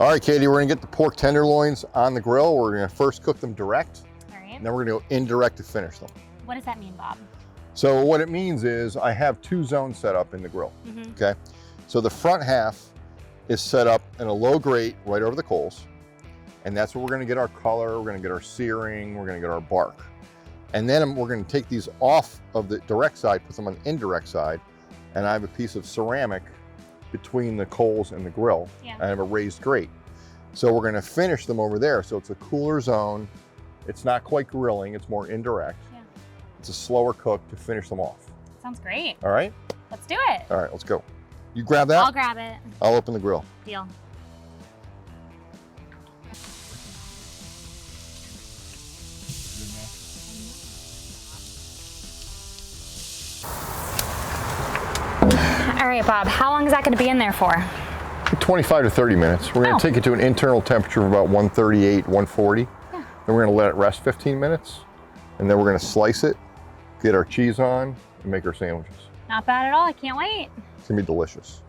All right, Katie, we're gonna get the pork tenderloins on the grill. We're gonna first cook them direct. All right. And then we're gonna go indirect to finish them. What does that mean, Bob? So what it means is I have 2 zones set up in the grill, okay? So the front half is set up in a low grate right over the coals. And that's where we're gonna get our color, we're gonna get our searing, we're gonna get our bark. And then we're gonna take these off of the direct side, put them on the indirect side, and I have a piece of ceramic between the coals and the grill. Yeah. I have a raised grate. So we're gonna finish them over there. So it's a cooler zone. It's not quite grilling, it's more indirect. Yeah. It's a slower cook to finish them off. Sounds great. All right? Let's do it. All right, let's go. You grab that? I'll grab it. I'll open the grill. Deal. All right, Bob, how long is that going to be in there for? 25 to 30 minutes. We're gonna take it to an internal temperature of about 138, 140. Yeah. Then we're gonna let it rest 15 minutes. And then we're gonna slice it, get our cheese on, and make our sandwiches. Not bad at all. I can't wait. It's gonna be delicious.